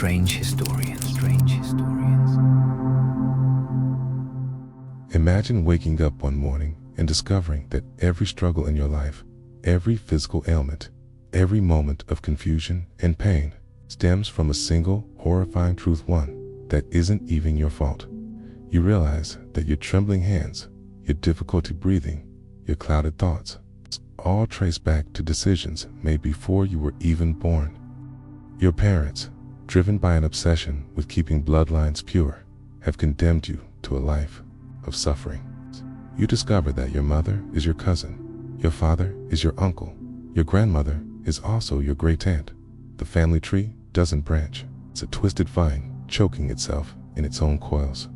strange historians. Imagine waking up one morning and discovering that every struggle in your life, every physical ailment, every moment of confusion and pain stems from a single horrifying truth, one that isn't even your fault. You realize that your trembling hands, your difficulty breathing, your clouded thoughts, all trace back to decisions made before you were even born. Your parents, driven by an obsession with keeping bloodlines pure, have condemned you to a life of suffering. You discover that your mother is your cousin, your father is your uncle, your grandmother is also your great-aunt. The family tree doesn't branch. It's a twisted vine choking itself in its own coils.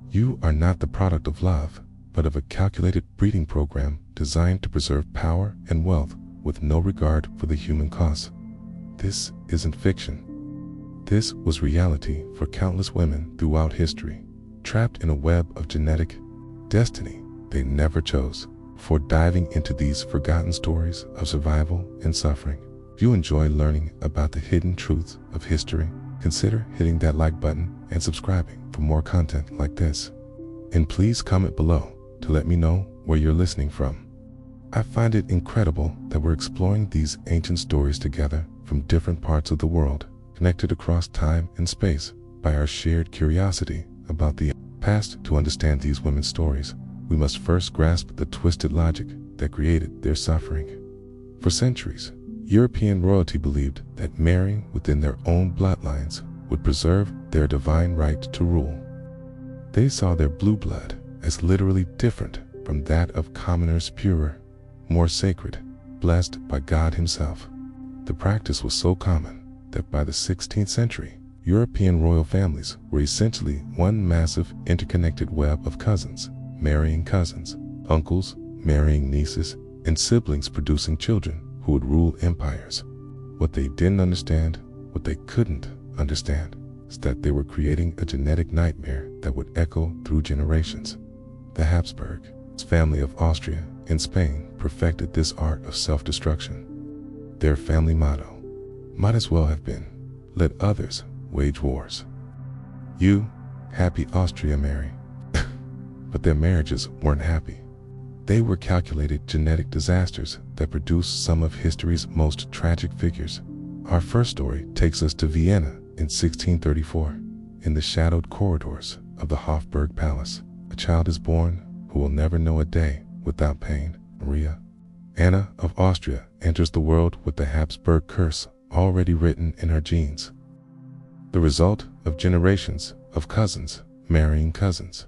You are not the product of love, but of a calculated breeding program designed to preserve power and wealth with no regard for the human cost. This isn't fiction. This was reality for countless women throughout history, trapped in a web of genetic destiny they never chose. Before diving into these forgotten stories of survival and suffering, if you enjoy learning about the hidden truths of history, consider hitting that like button and subscribing for more content like this. And please comment below to let me know where you're listening from. I find it incredible that we're exploring these ancient stories together from different parts of the world, connected across time and space by our shared curiosity about the past. To understand these women's stories, we must first grasp the twisted logic that created their suffering. For centuries, European royalty believed that marrying within their own bloodlines would preserve their divine right to rule. They saw their blue blood as literally different from that of commoners, purer, more sacred, blessed by God Himself. The practice was so common that by the 16th century, European royal families were essentially one massive interconnected web of cousins marrying cousins, uncles marrying nieces, and siblings producing children who would rule empires. What they didn't understand, what they couldn't understand, is that they were creating a genetic nightmare that would echo through generations. The Habsburg family of Austria and Spain perfected this art of self-destruction. Their family motto might as well have been, "Let others wage wars. You, happy Austria, marry." But their marriages weren't happy. They were calculated genetic disasters that produced some of history's most tragic figures. Our first story takes us to Vienna in 1634. In the shadowed corridors of the Hofburg Palace, a child is born who will never know a day without pain. Maria Anna of Austria enters the world with the Habsburg curse already written in her genes. The result of generations of cousins marrying cousins.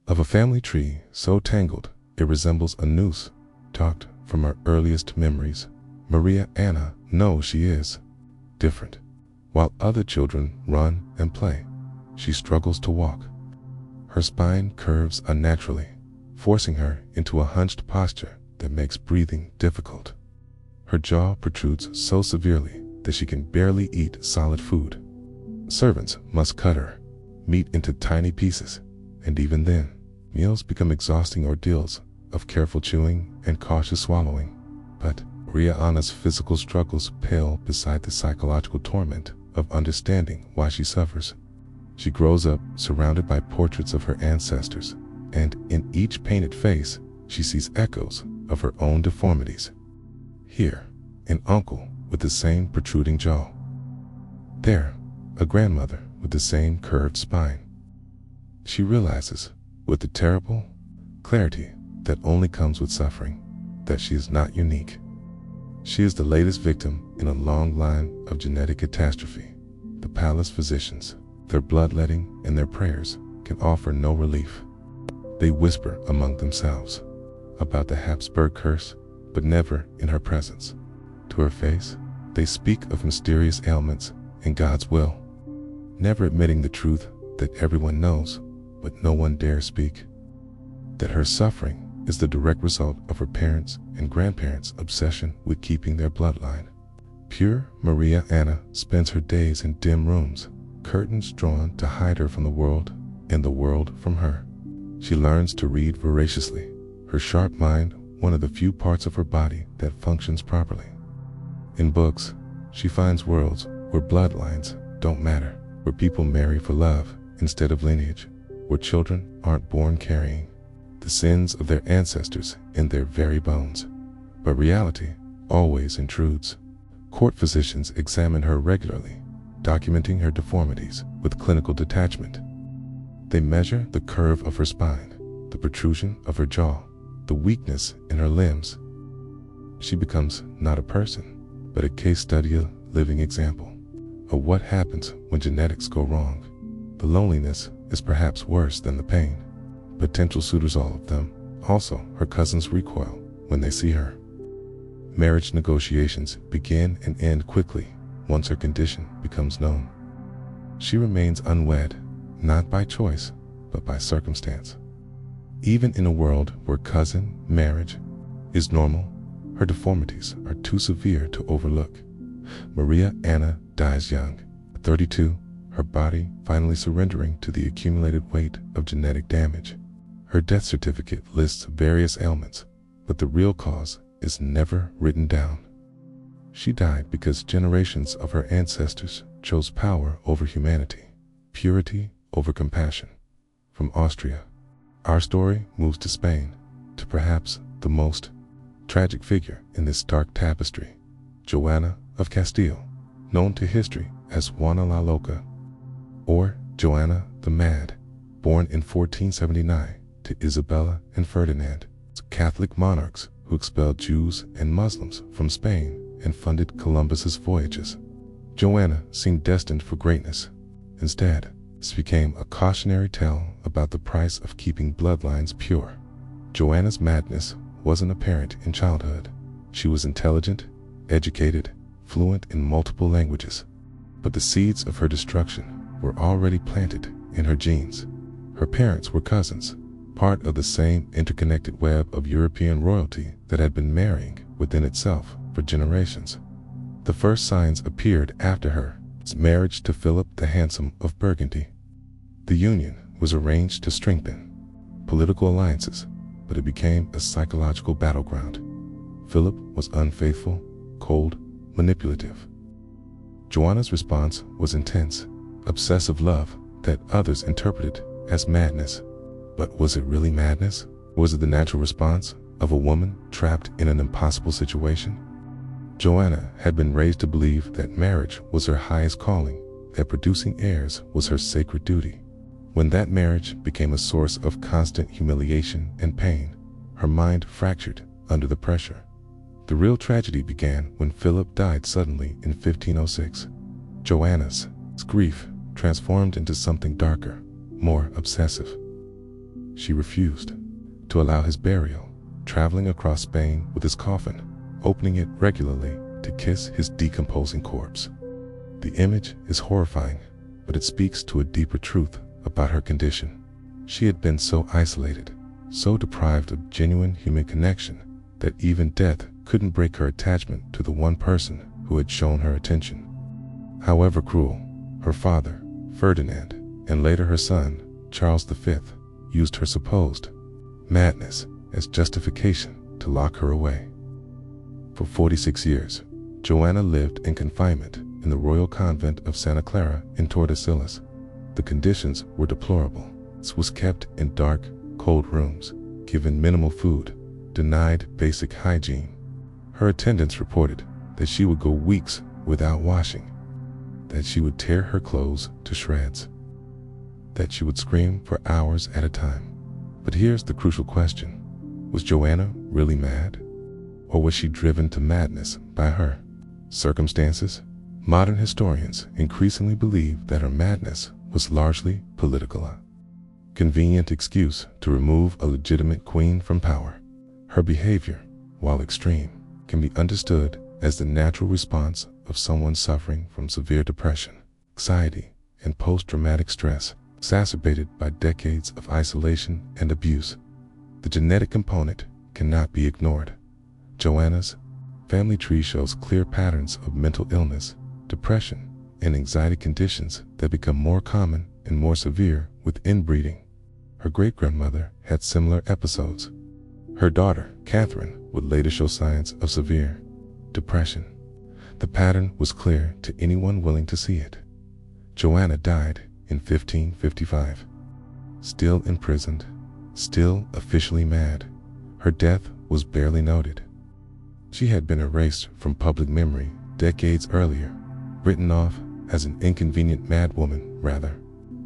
Of a family tree so tangled it resembles a noose, talked from her earliest memories, Maria Anna knows she is different. While other children run and play, she struggles to walk. Her spine curves unnaturally, forcing her into a hunched posture that makes breathing difficult. Her jaw protrudes so severely that she can barely eat solid food. Servants must cut her meat into tiny pieces, and even then, meals become exhausting ordeals of careful chewing and cautious swallowing. But Maria Anna's physical struggles pale beside the psychological torment of understanding why she suffers. She grows up surrounded by portraits of her ancestors, and in each painted face, she sees echoes of her own deformities. Here, an uncle with the same protruding jaw. There, a grandmother with the same curved spine. She realizes, with the terrible clarity that only comes with suffering, that she is not unique. She is the latest victim in a long line of genetic catastrophe. The palace physicians, their bloodletting and their prayers can offer no relief. They whisper among themselves about the Habsburg curse, but never in her presence. To her face, they speak of mysterious ailments and God's will, never admitting the truth that everyone knows, but no one dares speak. That her suffering is the direct result of her parents' and grandparents' obsession with keeping their bloodline pure. Maria Anna spends her days in dim rooms, curtains drawn to hide her from the world and the world from her. She learns to read voraciously, her sharp mind one of the few parts of her body that functions properly. In books, she finds worlds where bloodlines don't matter, where people marry for love instead of lineage, where children aren't born carrying the sins of their ancestors in their very bones. But reality always intrudes. Court physicians examine her regularly, documenting her deformities with clinical detachment. They measure the curve of her spine, the protrusion of her jaw, the weakness in her limbs. She becomes not a person, but a case study, a living example of what happens when genetics go wrong. The loneliness is perhaps worse than the pain. Potential suitors, all of them, also her cousins, recoil when they see her. Marriage negotiations begin and end quickly once her condition becomes known. She remains unwed, not by choice, but by circumstance. Even in a world where cousin marriage is normal, her deformities are too severe to overlook. Maria Anna dies young, at 32, her body finally surrendering to the accumulated weight of genetic damage. Her death certificate lists various ailments, but the real cause is never written down. She died because generations of her ancestors chose power over humanity, purity over compassion. From Austria, our story moves to Spain, to perhaps the most tragic figure in this dark tapestry, Joanna of Castile, known to history as Juana la Loca, or Joanna the Mad, born in 1479 to Isabella and Ferdinand, Catholic monarchs who expelled Jews and Muslims from Spain and funded Columbus's voyages. Joanna seemed destined for greatness. Instead, this became a cautionary tale about the price of keeping bloodlines pure. Joanna's madness wasn't apparent in childhood. She was intelligent, educated, fluent in multiple languages, but the seeds of her destruction were already planted in her genes. Her parents were cousins, part of the same interconnected web of European royalty that had been marrying within itself for generations. The first signs appeared after her marriage to Philip the Handsome of Burgundy. The union was arranged to strengthen political alliances, but it became a psychological battleground. Philip was unfaithful, cold, manipulative. Joanna's response was intense, obsessive love that others interpreted as madness. But was it really madness? Was it the natural response of a woman trapped in an impossible situation? Joanna had been raised to believe that marriage was her highest calling, that producing heirs was her sacred duty. When that marriage became a source of constant humiliation and pain, her mind fractured under the pressure. The real tragedy began when Philip died suddenly in 1506. Joanna's grief transformed into something darker, more obsessive. She refused to allow his burial, traveling across Spain with his coffin, opening it regularly to kiss his decomposing corpse. The image is horrifying, but it speaks to a deeper truth about her condition. She had been so isolated, so deprived of genuine human connection, that even death couldn't break her attachment to the one person who had shown her attention. However cruel, her father, Ferdinand, and later her son, Charles V, used her supposed madness as justification to lock her away. For 46 years, Joanna lived in confinement in the royal convent of Santa Clara in Tordesillas. The conditions were deplorable. She was kept in dark, cold rooms, given minimal food, denied basic hygiene. Her attendants reported that she would go weeks without washing, that she would tear her clothes to shreds, that she would scream for hours at a time. But here's the crucial question. Was Joanna really mad? Or was she driven to madness by her circumstances? Modern historians increasingly believe that her madness was largely political, a convenient excuse to remove a legitimate queen from power. Her behavior, while extreme, can be understood as the natural response of someone suffering from severe depression, anxiety, and post-traumatic stress, exacerbated by decades of isolation and abuse. The genetic component cannot be ignored. Joanna's family tree shows clear patterns of mental illness, depression, and anxiety conditions that become more common and more severe with inbreeding. Her great-grandmother had similar episodes. Her daughter, Catherine, would later show signs of severe depression. The pattern was clear to anyone willing to see it. Joanna died in 1555. Still imprisoned, still officially mad, her death was barely noted. She had been erased from public memory decades earlier, written off as an inconvenient madwoman rather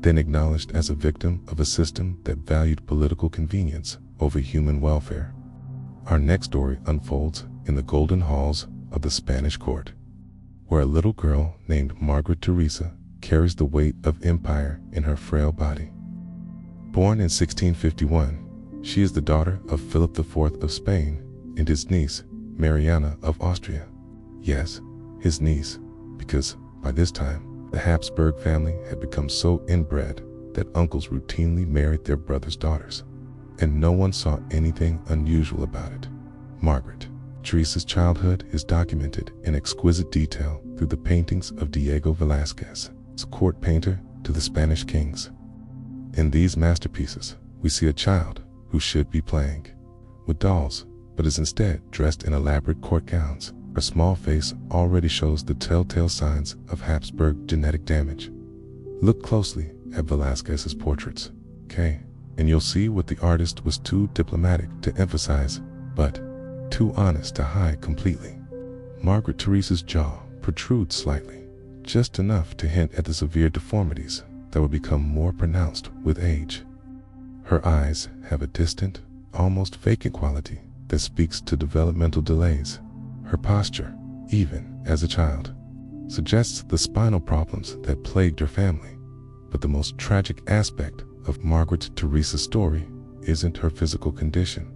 than acknowledged as a victim of a system that valued political convenience over human welfare. Our next story unfolds in the golden halls of the Spanish court, where a little girl named Margaret Teresa carries the weight of empire in her frail body. Born in 1651, she is the daughter of Philip IV of Spain and his niece, Mariana of Austria. Yes, his niece, because by this time, the Habsburg family had become so inbred that uncles routinely married their brothers' daughters, and no one saw anything unusual about it. Margaret Teresa's childhood is documented in exquisite detail through the paintings of Diego Velázquez, court painter to the Spanish kings. In these masterpieces, we see a child who should be playing with dolls, but is instead dressed in elaborate court gowns. Her small face already shows the telltale signs of Habsburg genetic damage. Look closely at Velázquez's portraits, okay? And you'll see what the artist was too diplomatic to emphasize, but too honest to hide completely. Margaret Teresa's jaw protrudes slightly, just enough to hint at the severe deformities that would become more pronounced with age. Her eyes have a distant, almost vacant quality that speaks to developmental delays. Her posture, even as a child, suggests the spinal problems that plagued her family. But the most tragic aspect of Margaret Teresa's story isn't her physical condition.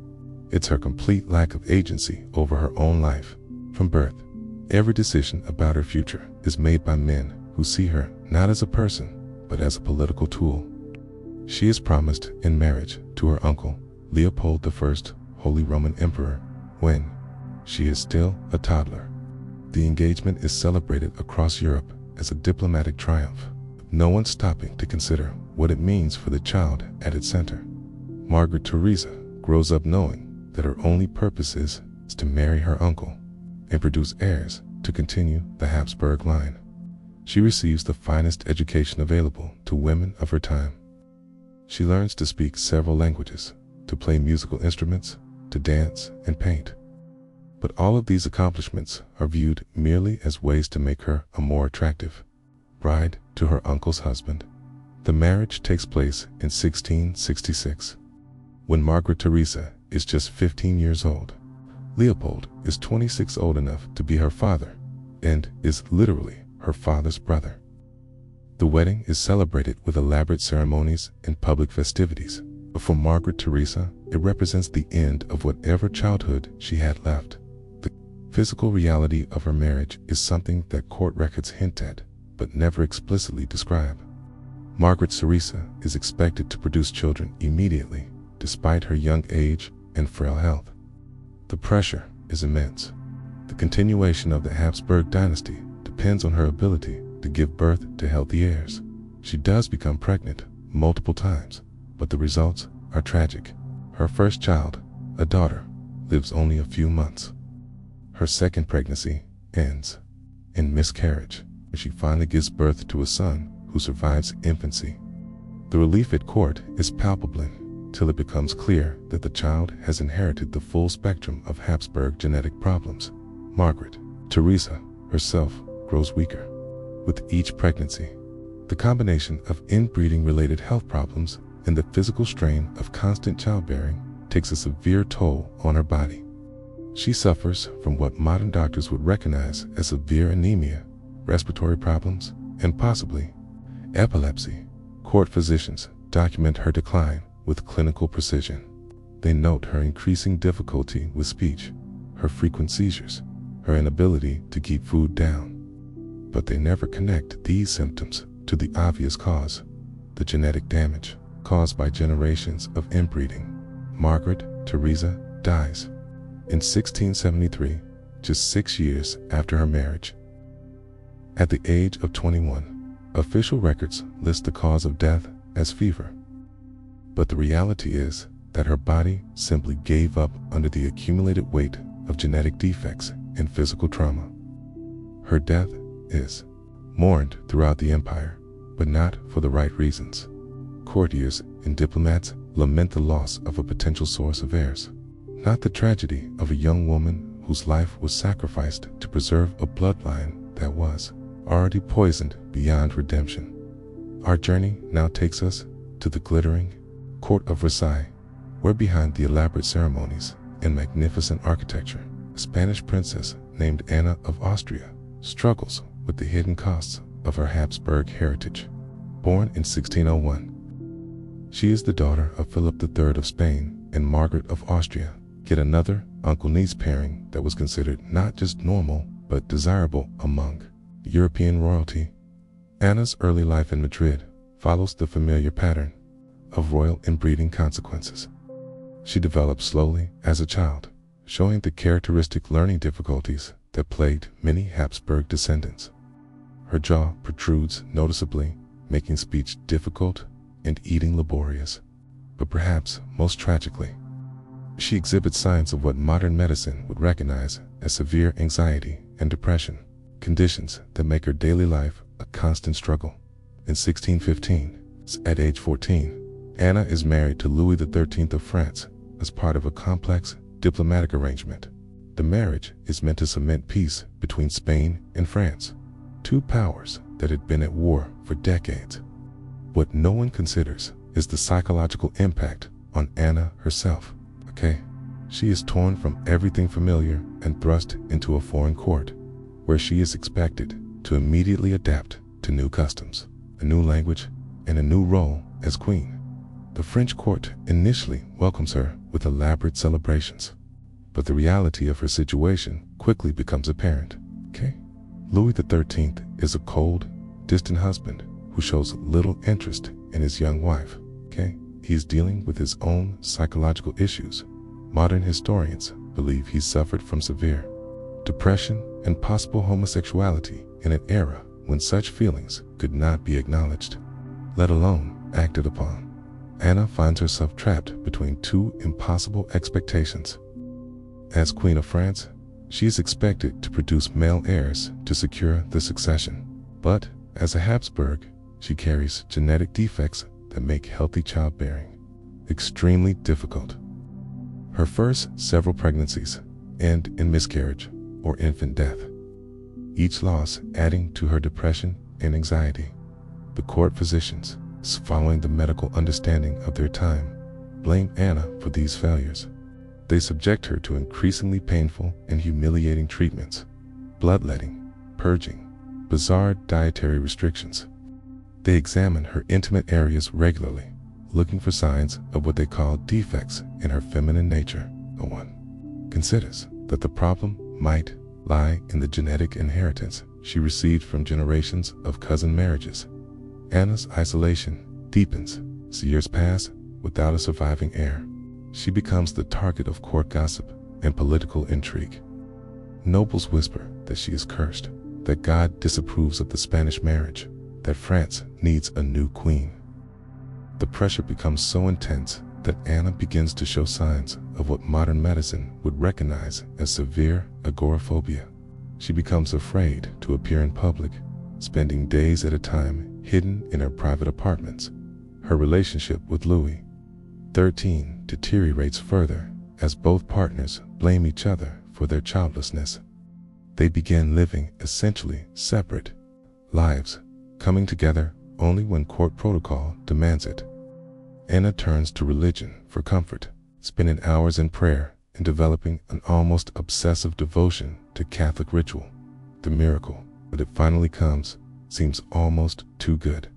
It's her complete lack of agency over her own life. From birth, every decision about her future is made by men who see her not as a person, but as a political tool. She is promised in marriage to her uncle, Leopold I, Holy Roman Emperor, when she is still a toddler. The engagement is celebrated across Europe as a diplomatic triumph, no one stopping to consider what it means for the child at its center. Margaret Teresa grows up knowing that her only purpose is to marry her uncle and produce heirs to continue the Habsburg line. She receives the finest education available to women of her time. She learns to speak several languages, to play musical instruments, to dance and paint. But all of these accomplishments are viewed merely as ways to make her a more attractive bride to her uncle's husband. The marriage takes place in 1666. When Margaret Teresa is just 15 years old, Leopold is 26, old enough to be her father, and is literally her father's brother. The wedding is celebrated with elaborate ceremonies and public festivities, but for Margaret Teresa, it represents the end of whatever childhood she had left. The physical reality of her marriage is something that court records hint at, but never explicitly describe. Margaret Teresa is expected to produce children immediately, despite her young age and frail health. The pressure is immense. The continuation of the Habsburg dynasty depends on her ability to give birth to healthy heirs. She does become pregnant multiple times, but the results are tragic. Her first child, a daughter, lives only a few months. Her second pregnancy ends in miscarriage, and she finally gives birth to a son who survives infancy. The relief at court is palpable till it becomes clear that the child has inherited the full spectrum of Habsburg genetic problems. Margaret Teresa herself grows weaker with each pregnancy. The combination of inbreeding-related health problems and the physical strain of constant childbearing takes a severe toll on her body. She suffers from what modern doctors would recognize as severe anemia, respiratory problems, and possibly epilepsy. Court physicians document her decline with clinical precision. They note her increasing difficulty with speech, her frequent seizures, her inability to keep food down. But they never connect these symptoms to the obvious cause, the genetic damage caused by generations of inbreeding. Margaret Teresa dies in 1673, just 6 years after her marriage. At the age of 21, official records list the cause of death as fever. But the reality is that her body simply gave up under the accumulated weight of genetic defects and physical trauma. Her death is mourned throughout the empire, but not for the right reasons. Courtiers and diplomats lament the loss of a potential source of heirs, not the tragedy of a young woman whose life was sacrificed to preserve a bloodline that was already poisoned beyond redemption. Our journey now takes us to the glittering court of Versailles, where behind the elaborate ceremonies and magnificent architecture, a Spanish princess named Anna of Austria struggles with the hidden costs of her Habsburg heritage. Born in 1601, she is the daughter of Philip III of Spain and Margaret of Austria, yet another uncle-niece pairing that was considered not just normal but desirable among European royalty. Anna's early life in Madrid follows the familiar pattern of royal inbreeding consequences. She develops slowly as a child, showing the characteristic learning difficulties that plagued many Habsburg descendants. Her jaw protrudes noticeably, making speech difficult and eating laborious. But perhaps most tragically, she exhibits signs of what modern medicine would recognize as severe anxiety and depression, conditions that make her daily life a constant struggle. In 1615, at age 14, Anna is married to Louis XIII of France as part of a complex diplomatic arrangement. The marriage is meant to cement peace between Spain and France, two powers that had been at war for decades. What no one considers is the psychological impact on Anna herself. She is torn from everything familiar and thrust into a foreign court, where she is expected to immediately adapt to new customs, a new language, and a new role as queen. The French court initially welcomes her with elaborate celebrations, but the reality of her situation quickly becomes apparent. Louis XIII is a cold, distant husband who shows little interest in his young wife. He's dealing with his own psychological issues. Modern historians believe he suffered from severe depression and possible homosexuality in an era when such feelings could not be acknowledged, let alone acted upon. Anna finds herself trapped between two impossible expectations. As Queen of France, she is expected to produce male heirs to secure the succession. But as a Habsburg, she carries genetic defects that make healthy childbearing extremely difficult. Her first several pregnancies end in miscarriage or infant death, each loss adding to her depression and anxiety. The court physicians, following the medical understanding of their time, blame Anna for these failures. They subject her to increasingly painful and humiliating treatments, bloodletting, purging, bizarre dietary restrictions. They examine her intimate areas regularly, looking for signs of what they call defects in her feminine nature. No one considers that the problem might lie in the genetic inheritance she received from generations of cousin marriages. Anna's isolation deepens as years pass without a surviving heir. She becomes the target of court gossip and political intrigue. Nobles whisper that she is cursed, that God disapproves of the Spanish marriage, that France needs a new queen. The pressure becomes so intense that Anna begins to show signs of what modern medicine would recognize as severe agoraphobia. She becomes afraid to appear in public, spending days at a time hidden in her private apartments. Her relationship with Louis XIII deteriorates further as both partners blame each other for their childlessness. They begin living essentially separate lives, coming together only when court protocol demands it. Anna turns to religion for comfort, spending hours in prayer and developing an almost obsessive devotion to Catholic ritual. The miracle, when it finally comes, seems almost too good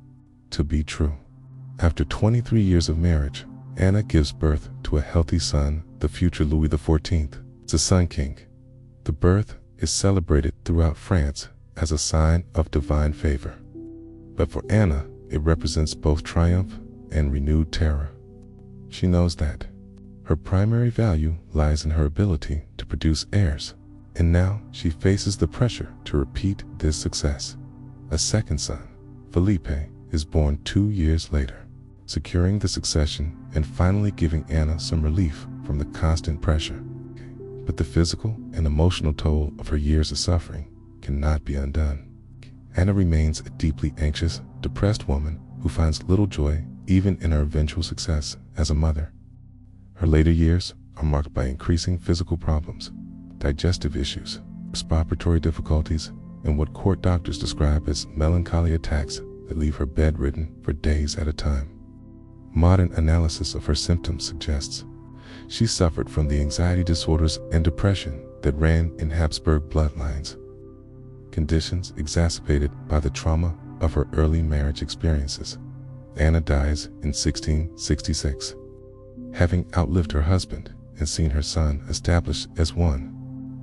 to be true. After 23 years of marriage, Anna gives birth to a healthy son, the future Louis XIV. It's a Sun King. The birth is celebrated throughout France as a sign of divine favor. But for Anna, it represents both triumph and renewed terror. She knows that her primary value lies in her ability to produce heirs, and now she faces the pressure to repeat this success. A second son, Felipe, is born 2 years later, securing the succession and finally giving Anna some relief from the constant pressure. But the physical and emotional toll of her years of suffering cannot be undone. Anna remains a deeply anxious, depressed woman who finds little joy even in her eventual success as a mother. Her later years are marked by increasing physical problems, digestive issues, respiratory difficulties, and what court doctors describe as melancholy attacks that leave her bedridden for days at a time. Modern analysis of her symptoms suggests she suffered from the anxiety disorders and depression that ran in Habsburg bloodlines, conditions exacerbated by the trauma of her early marriage experiences. Anna dies in 1666, having outlived her husband and seen her son established as one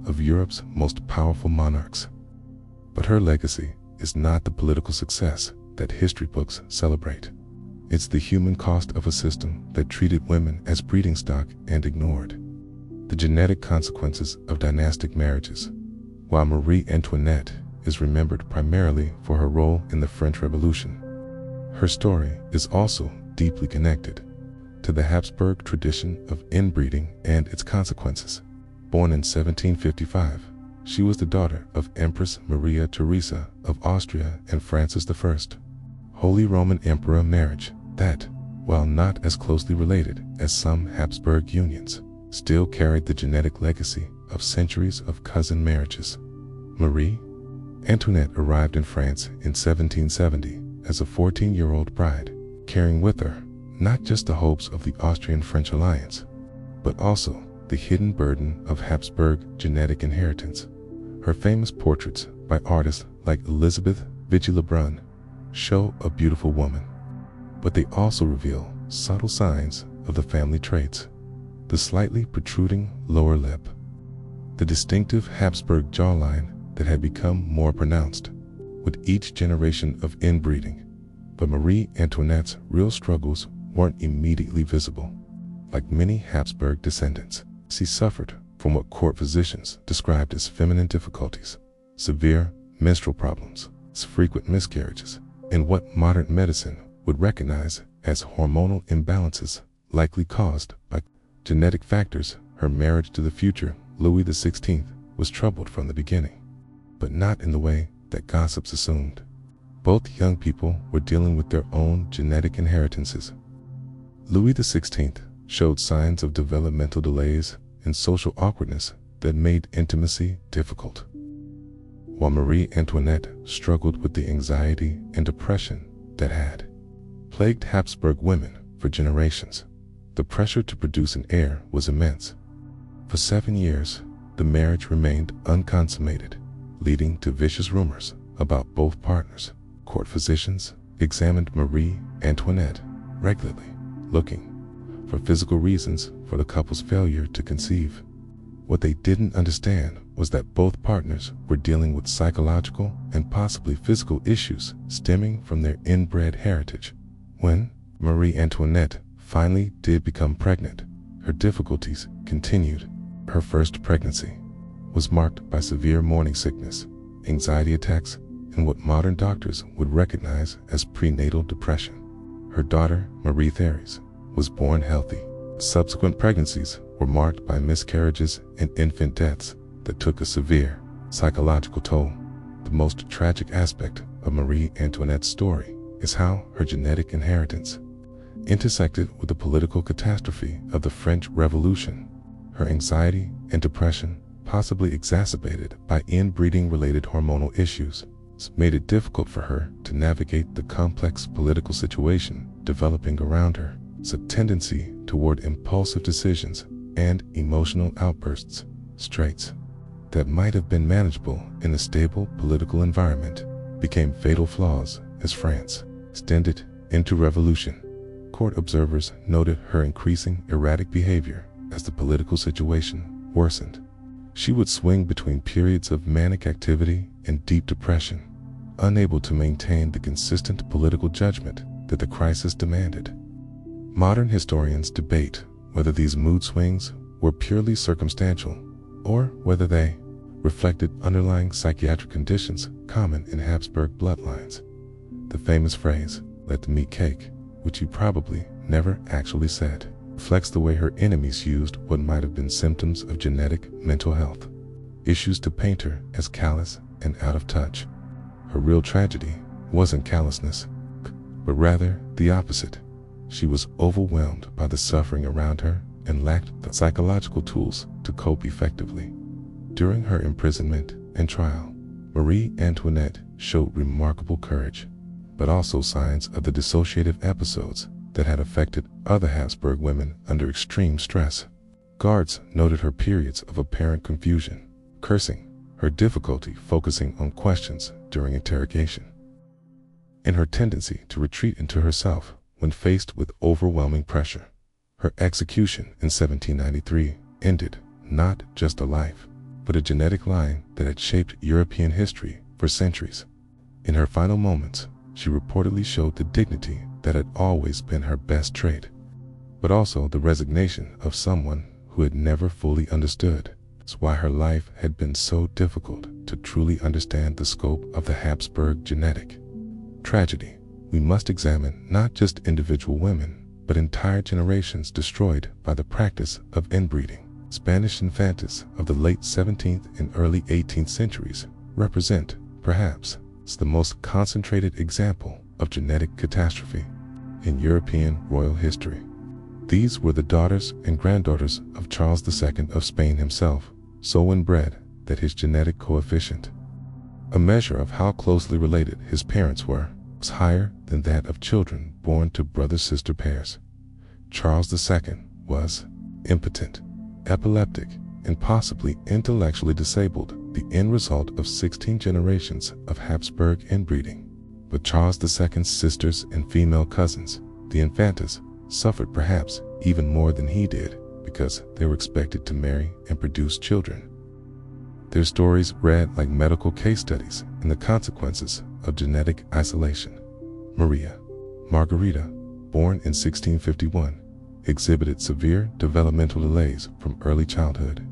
of Europe's most powerful monarchs. But her legacy is not the political success that history books celebrate. It's the human cost of a system that treated women as breeding stock and ignored the genetic consequences of dynastic marriages. While Marie Antoinette is remembered primarily for her role in the French Revolution, her story is also deeply connected to the Habsburg tradition of inbreeding and its consequences. Born in 1755, she was the daughter of Empress Maria Theresa of Austria and Francis I, Holy Roman Emperor marriage that, while not as closely related as some Habsburg unions, still carried the genetic legacy of centuries of cousin marriages. Marie Antoinette arrived in France in 1770 as a 14-year-old bride, carrying with her not just the hopes of the Austrian-French alliance, but also the hidden burden of Habsburg genetic inheritance. Her famous portraits by artists like Elizabeth Vigée-Lebrun show a beautiful woman, but they also reveal subtle signs of the family traits: the slightly protruding lower lip, the distinctive Habsburg jawline that had become more pronounced with each generation of inbreeding. But Marie Antoinette's real struggles weren't immediately visible. Like many Habsburg descendants, she suffered from what court physicians described as feminine difficulties, severe menstrual problems, frequent miscarriages, and what modern medicine would recognize as hormonal imbalances likely caused by genetic factors. Her marriage to the future Louis XVI was troubled from the beginning, but not in the way that gossips assumed. Both young people were dealing with their own genetic inheritances. Louis XVI showed signs of developmental delays and social awkwardness that made intimacy difficult, while Marie Antoinette struggled with the anxiety and depression that had plagued Habsburg women for generations. The pressure to produce an heir was immense. For 7 years, the marriage remained unconsummated, leading to vicious rumors about both partners. Court physicians examined Marie Antoinette regularly, looking for physical reasons for the couple's failure to conceive. What they didn't understand was that both partners were dealing with psychological and possibly physical issues stemming from their inbred heritage. When Marie Antoinette finally did become pregnant, her difficulties continued. Her first pregnancy was marked by severe morning sickness, anxiety attacks, and what modern doctors would recognize as prenatal depression. Her daughter, Marie Thérèse, was born healthy. Subsequent pregnancies were marked by miscarriages and infant deaths that took a severe psychological toll. The most tragic aspect of Marie Antoinette's story is how her genetic inheritance intersected with the political catastrophe of the French Revolution. Her anxiety and depression, possibly exacerbated by inbreeding-related hormonal issues, made it difficult for her to navigate the complex political situation developing around her. A tendency toward impulsive decisions and emotional outbursts, traits that might have been manageable in a stable political environment, became fatal flaws as France extended into revolution. Court observers noted her increasing erratic behavior as the political situation worsened. She would swing between periods of manic activity and deep depression, unable to maintain the consistent political judgment that the crisis demanded. Modern historians debate whether these mood swings were purely circumstantial or whether they reflected underlying psychiatric conditions common in Habsburg bloodlines. The famous phrase, "let them eat cake," which he probably never actually said, reflects the way her enemies used what might have been symptoms of genetic mental health issues to paint her as callous and out of touch. Her real tragedy wasn't callousness, but rather the opposite. She was overwhelmed by the suffering around her and lacked the psychological tools to cope effectively. During her imprisonment and trial, Marie Antoinette showed remarkable courage, but also signs of the dissociative episodes that had affected other Habsburg women under extreme stress. Guards noted her periods of apparent confusion, cursing, her difficulty focusing on questions during interrogation, and her tendency to retreat into herself when faced with overwhelming pressure. Her execution in 1793 ended not just a life, but a genetic line that had shaped European history for centuries. In her final moments, she reportedly showed the dignity that had always been her best trait, but also the resignation of someone who had never fully understood why her life had been so difficult to truly understand the scope of the Habsburg genetic tragedy. We must examine not just individual women, but entire generations destroyed by the practice of inbreeding. Spanish infantas of the late 17th and early 18th centuries represent, perhaps, the most concentrated example of genetic catastrophe in European royal history. These were the daughters and granddaughters of Charles II of Spain himself, so inbred that his genetic coefficient, a measure of how closely related his parents were, was higher than that of children born to brother-sister pairs. Charles II was impotent, epileptic, and possibly intellectually disabled, the end result of 16 generations of Habsburg inbreeding. But Charles II's sisters and female cousins, the infantas, suffered perhaps even more than he did because they were expected to marry and produce children. Their stories read like medical case studies in the consequences of genetic isolation. Maria Margarita, born in 1651, exhibited severe developmental delays from early childhood.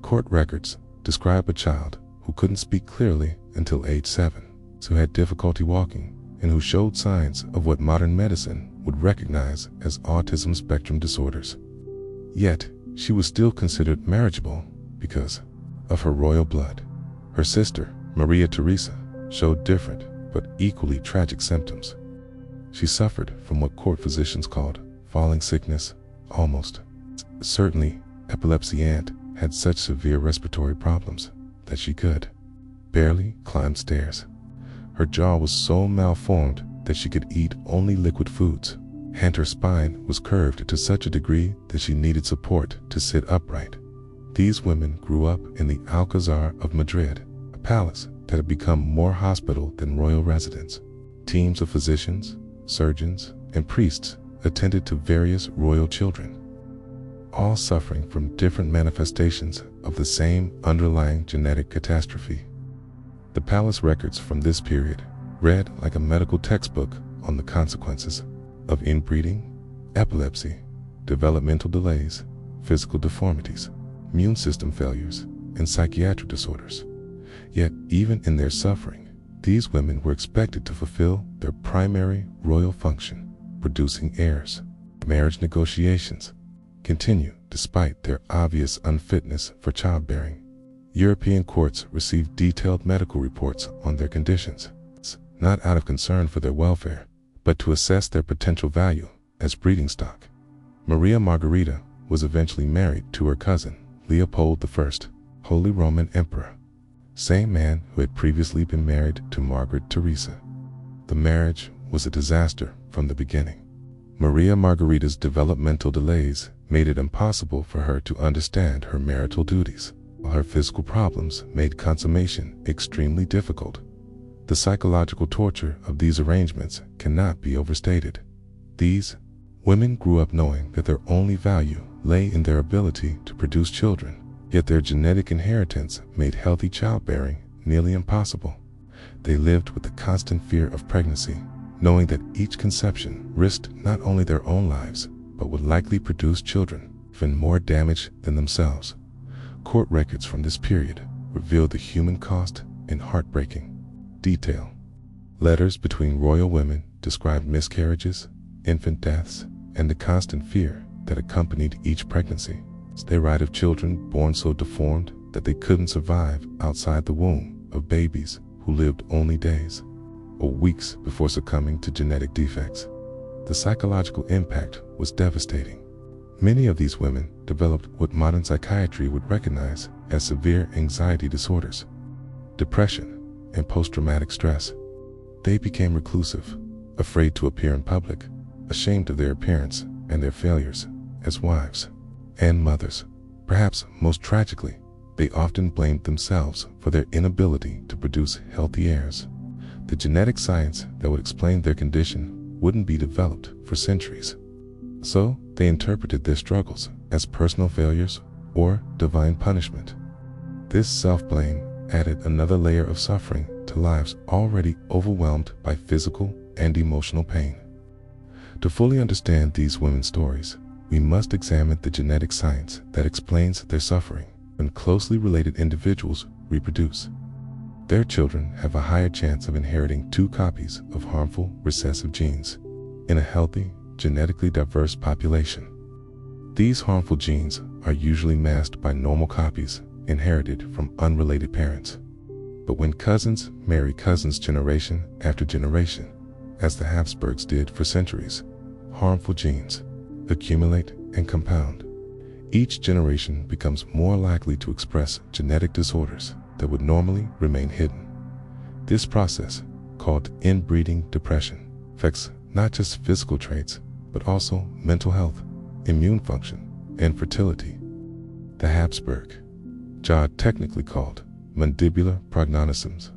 Court records describe a child who couldn't speak clearly until age 7, who had difficulty walking, and who showed signs of what modern medicine would recognize as autism spectrum disorders. Yet, she was still considered marriageable because of her royal blood. Her sister, Maria Theresa, showed different but equally tragic symptoms. She suffered from what court physicians called falling sickness, almost certainly epilepsy, and had such severe respiratory problems that she could barely climb stairs. Her jaw was so malformed that she could eat only liquid foods, and her spine was curved to such a degree that she needed support to sit upright. These women grew up in the Alcazar of Madrid, a palace that had become more hospital than royal residence. Teams of physicians, surgeons, and priests attended to various royal children, all suffering from different manifestations of the same underlying genetic catastrophe. The palace records from this period read like a medical textbook on the consequences of inbreeding, epilepsy, developmental delays, physical deformities, immune system failures, and psychiatric disorders. Yet, even in their suffering, these women were expected to fulfill their primary royal function, producing heirs. Marriage negotiations continue despite their obvious unfitness for childbearing. European courts received detailed medical reports on their conditions, not out of concern for their welfare, but to assess their potential value as breeding stock. Maria Margarita was eventually married to her cousin, Leopold I, Holy Roman Emperor, same man who had previously been married to Margaret Theresa. The marriage was a disaster from the beginning. Maria Margarita's developmental delays made it impossible for her to understand her marital duties, while her physical problems made consummation extremely difficult. The psychological torture of these arrangements cannot be overstated. These women grew up knowing that their only value lay in their ability to produce children, yet their genetic inheritance made healthy childbearing nearly impossible. They lived with the constant fear of pregnancy, knowing that each conception risked not only their own lives, but would likely produce children even more damaged than themselves. Court records from this period reveal the human cost in heartbreaking detail. Letters between royal women described miscarriages, infant deaths, and the constant fear that accompanied each pregnancy. They write of children born so deformed that they couldn't survive outside the womb, of babies who lived only days, or weeks before succumbing to genetic defects. The psychological impact was devastating. Many of these women developed what modern psychiatry would recognize as severe anxiety disorders, depression, and post-traumatic stress. They became reclusive, afraid to appear in public, ashamed of their appearance and their failures as wives and mothers. Perhaps most tragically, they often blamed themselves for their inability to produce healthy heirs. The genetic science that would explain their condition wouldn't be developed for centuries. So they interpreted their struggles as personal failures or divine punishment. This self-blame added another layer of suffering to lives already overwhelmed by physical and emotional pain. To fully understand these women's stories, we must examine the genetic science that explains their suffering. When closely related individuals reproduce, their children have a higher chance of inheriting 2 copies of harmful recessive genes in a healthy, genetically diverse population. These harmful genes are usually masked by normal copies inherited from unrelated parents. But when cousins marry cousins generation after generation, as the Habsburgs did for centuries, harmful genes accumulate and compound. Each generation becomes more likely to express genetic disorders that would normally remain hidden. This process, called inbreeding depression, affects not just physical traits, but also mental health, immune function, and fertility. The Habsburg jaw, technically called mandibular prognosticisms,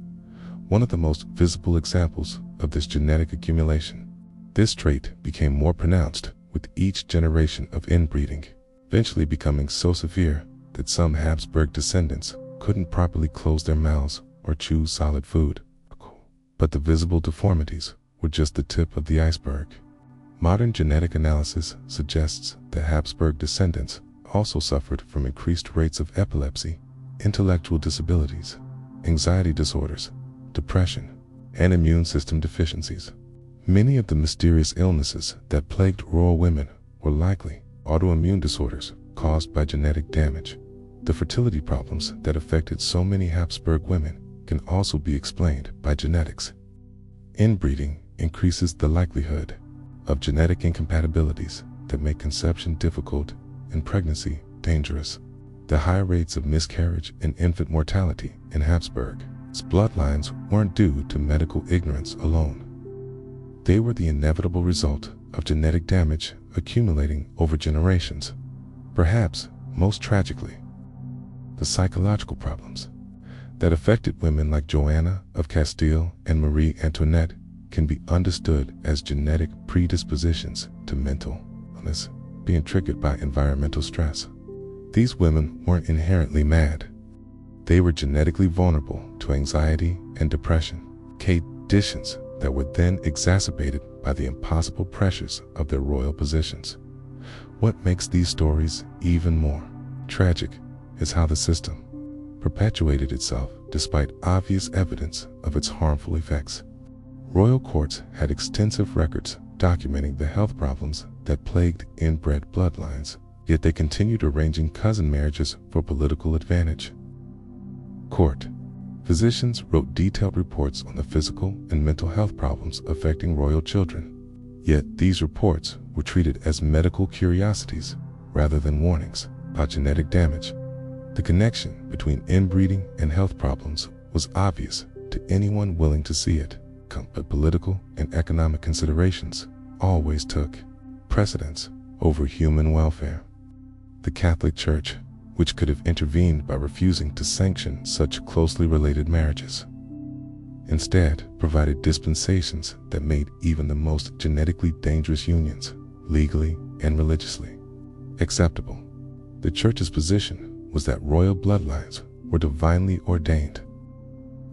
one of the most visible examples of this genetic accumulation. This trait became more pronounced with each generation of inbreeding, eventually becoming so severe that some Habsburg descendants couldn't properly close their mouths or chew solid food. But the visible deformities were just the tip of the iceberg. Modern genetic analysis suggests that Habsburg descendants also suffered from increased rates of epilepsy, intellectual disabilities, anxiety disorders, depression, and immune system deficiencies. Many of the mysterious illnesses that plagued royal women were likely autoimmune disorders caused by genetic damage. The fertility problems that affected so many Habsburg women can also be explained by genetics. Inbreeding increases the likelihood of genetic incompatibilities that make conception difficult and pregnancy dangerous. The high rates of miscarriage and infant mortality in Habsburg's bloodlines weren't due to medical ignorance alone. They were the inevitable result of genetic damage accumulating over generations. Perhaps most tragically, the psychological problems that affected women like Joanna of Castile and Marie Antoinette can be understood as genetic predispositions to mental illness being triggered by environmental stress. These women weren't inherently mad. They were genetically vulnerable to anxiety and depression, conditions that were then exacerbated by the impossible pressures of their royal positions. What makes these stories even more tragic is how the system perpetuated itself despite obvious evidence of its harmful effects. Royal courts had extensive records documenting the health problems that plagued inbred bloodlines, yet they continued arranging cousin marriages for political advantage. Court physicians wrote detailed reports on the physical and mental health problems affecting royal children, yet these reports were treated as medical curiosities rather than warnings about genetic damage. The connection between inbreeding and health problems was obvious to anyone willing to see it, but political and economic considerations always took precedence over human welfare. The Catholic Church, which could have intervened by refusing to sanction such closely related marriages, instead provided dispensations that made even the most genetically dangerous unions, legally and religiously, acceptable. The Church's position was that royal bloodlines were divinely ordained,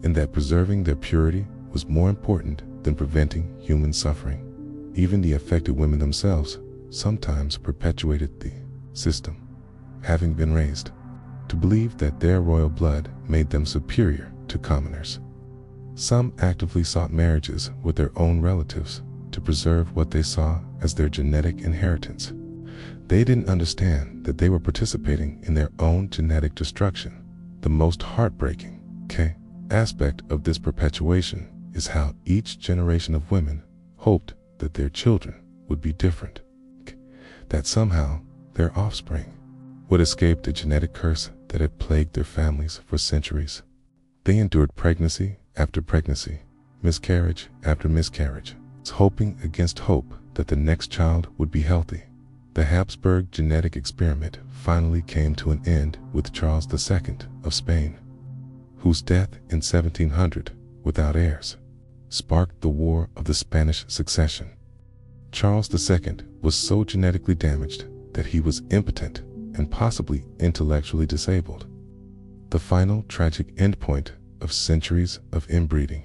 and that preserving their purity was more important than preventing human suffering. Even the affected women themselves sometimes perpetuated the system, having been raised to believe that their royal blood made them superior to commoners. Some actively sought marriages with their own relatives to preserve what they saw as their genetic inheritance. They didn't understand that they were participating in their own genetic destruction. The most heartbreaking aspect of this perpetuation is how each generation of women hoped that their children would be different, that somehow their offspring would escape the genetic curse that had plagued their families for centuries. They endured pregnancy after pregnancy, miscarriage after miscarriage, hoping against hope that the next child would be healthy. The Habsburg genetic experiment finally came to an end with Charles II of Spain, whose death in 1700, without heirs, sparked the War of the Spanish Succession. Charles II was so genetically damaged that he was impotent and possibly intellectually disabled. The final tragic endpoint of centuries of inbreeding.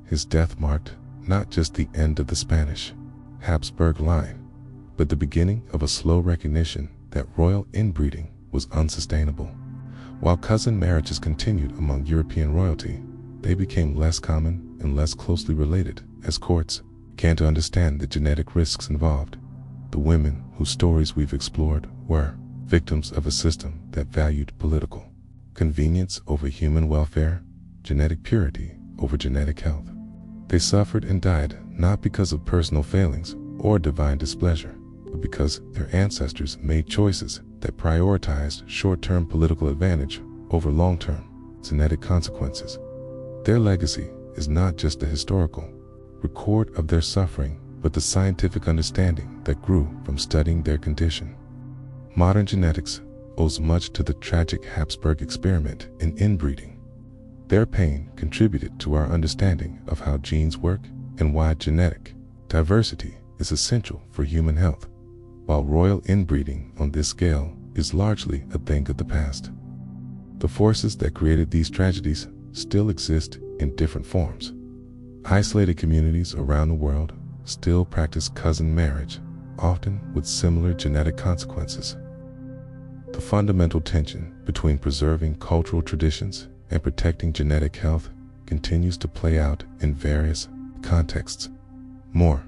His death marked not just the end of the Spanish Habsburg line, but the beginning of a slow recognition that royal inbreeding was unsustainable. While cousin marriages continued among European royalty, they became less common and less closely related as courts began to understand the genetic risks involved. The women whose stories we've explored were victims of a system that valued political convenience over human welfare, genetic purity over genetic health. They suffered and died not because of personal failings or divine displeasure, but because their ancestors made choices that prioritized short-term political advantage over long-term genetic consequences. Their legacy is not just a historical record of their suffering, but the scientific understanding that grew from studying their condition. Modern genetics owes much to the tragic Habsburg experiment in inbreeding. Their pain contributed to our understanding of how genes work and why genetic diversity is essential for human health, while royal inbreeding on this scale is largely a thing of the past. The forces that created these tragedies still exist in different forms. Isolated communities around the world still practice cousin marriage, often with similar genetic consequences. The fundamental tension between preserving cultural traditions and protecting genetic health continues to play out in various contexts. More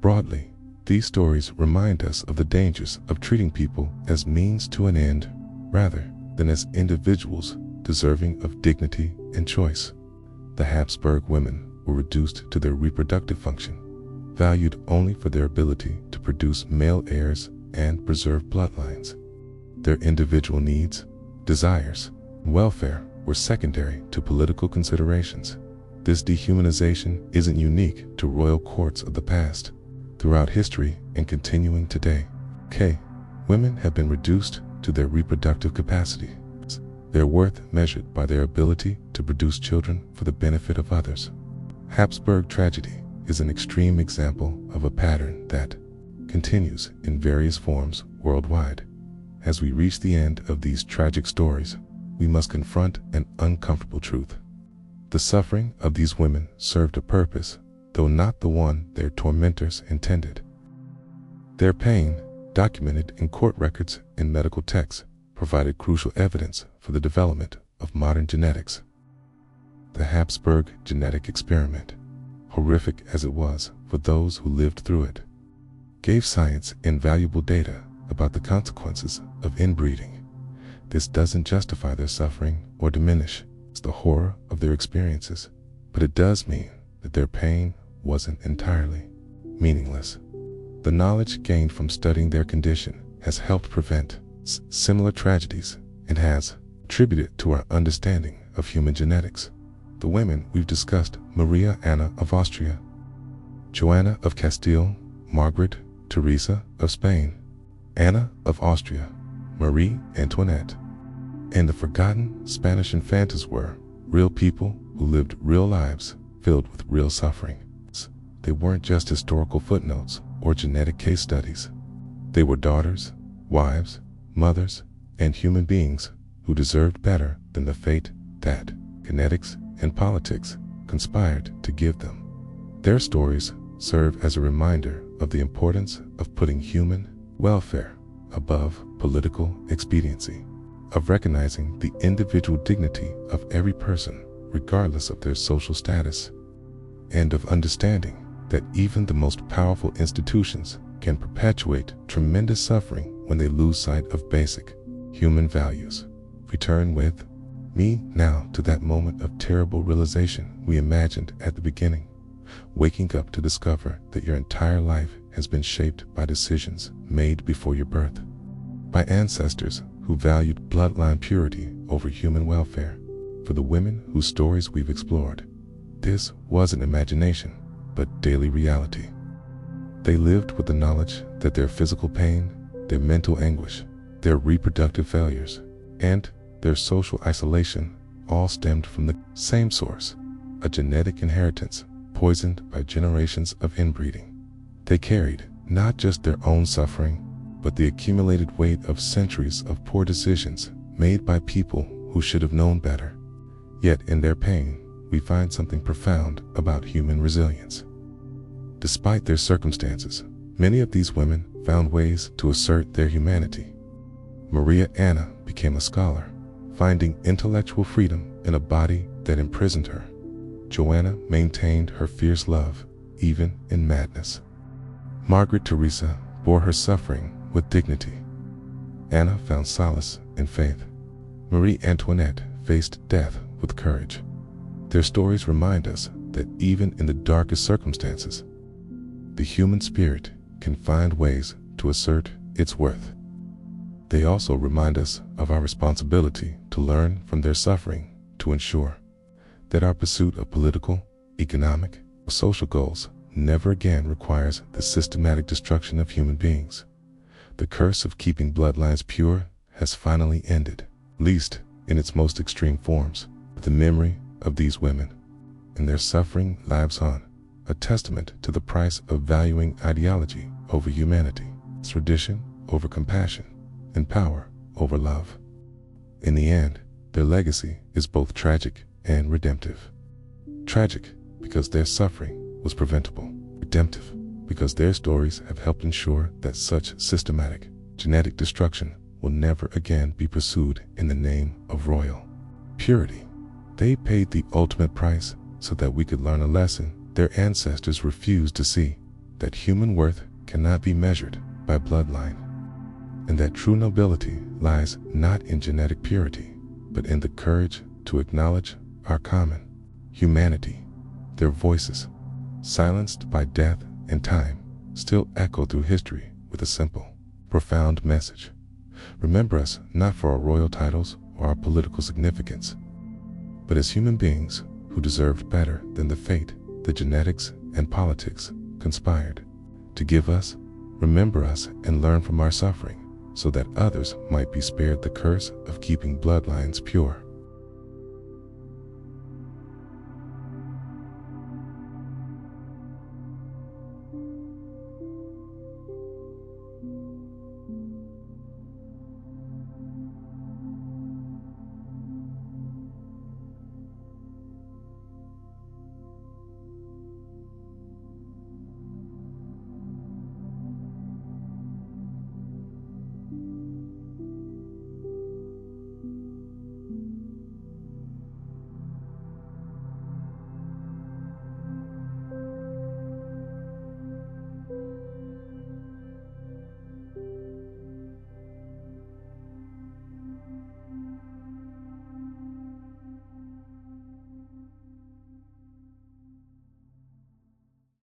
broadly, these stories remind us of the dangers of treating people as means to an end rather than as individuals deserving of dignity and choice. The Habsburg women were reduced to their reproductive function, valued only for their ability to produce male heirs and preserve bloodlines. Their individual needs, desires, and welfare were secondary to political considerations. This dehumanization isn't unique to royal courts of the past. Throughout history and continuing today, women have been reduced to their reproductive capacity, their worth measured by their ability to produce children for the benefit of others. Habsburg tragedy is an extreme example of a pattern that continues in various forms worldwide. As we reach the end of these tragic stories, we must confront an uncomfortable truth. The suffering of these women served a purpose, though not the one their tormentors intended. Their pain, documented in court records and medical texts, provided crucial evidence for the development of modern genetics. The Habsburg genetic experiment, horrific as it was for those who lived through it, gave science invaluable data about the consequences of inbreeding. This doesn't justify their suffering or diminish the horror of their experiences, but it does mean that their pain wasn't entirely meaningless. The knowledge gained from studying their condition has helped prevent similar tragedies and has contributed to our understanding of human genetics. The women we've discussed: Maria Anna of Austria, Joanna of Castile, Margaret Teresa of Spain, Anna of Austria, Marie Antoinette, and the forgotten Spanish infantas were real people who lived real lives filled with real suffering. They weren't just historical footnotes or genetic case studies. They were daughters, wives, mothers, and human beings who deserved better than the fate that genetics and politics conspired to give them. Their stories serve as a reminder of the importance of putting human welfare above political expediency, of recognizing the individual dignity of every person regardless of their social status, and of understanding that even the most powerful institutions can perpetuate tremendous suffering when they lose sight of basic human values. Return with me now to that moment of terrible realization we imagined at the beginning, waking up to discover that your entire life has been shaped by decisions made before your birth, by ancestors who valued bloodline purity over human welfare. For the women whose stories we've explored, this wasn't imagination, but daily reality. They lived with the knowledge that their physical pain, their mental anguish, their reproductive failures, and their social isolation all stemmed from the same source, a genetic inheritance poisoned by generations of inbreeding. They carried not just their own suffering, but the accumulated weight of centuries of poor decisions made by people who should have known better. Yet in their pain, we find something profound about human resilience. Despite their circumstances, many of these women found ways to assert their humanity. Maria Anna became a scholar, finding intellectual freedom in a body that imprisoned her. Joanna maintained her fierce love, even in madness. Margaret Teresa bore her suffering with dignity. Anna found solace in faith. Marie Antoinette faced death with courage. Their stories remind us that even in the darkest circumstances, the human spirit can find ways to assert its worth. They also remind us of our responsibility to learn from their suffering to ensure that our pursuit of political, economic, or social goals never again requires the systematic destruction of human beings. The curse of keeping bloodlines pure has finally ended, at least in its most extreme forms. The memory of these women and their suffering lives on, a testament to the price of valuing ideology over humanity, tradition over compassion, and power over love. In the end, their legacy is both tragic and redemptive. Tragic because their suffering was preventable. Redemptive because their stories have helped ensure that such systematic genetic destruction will never again be pursued in the name of royal purity. They paid the ultimate price so that we could learn a lesson their ancestors refused to see, that human worth cannot be measured by bloodline, and that true nobility lies not in genetic purity, but in the courage to acknowledge our common humanity. Their voices, silenced by death and time, still echo through history with a simple, profound message. Remember us not for our royal titles or our political significance, but as human beings who deserved better than the fate the genetics and politics conspired to give us. Remember us and learn from our suffering, so that others might be spared the curse of keeping bloodlines pure.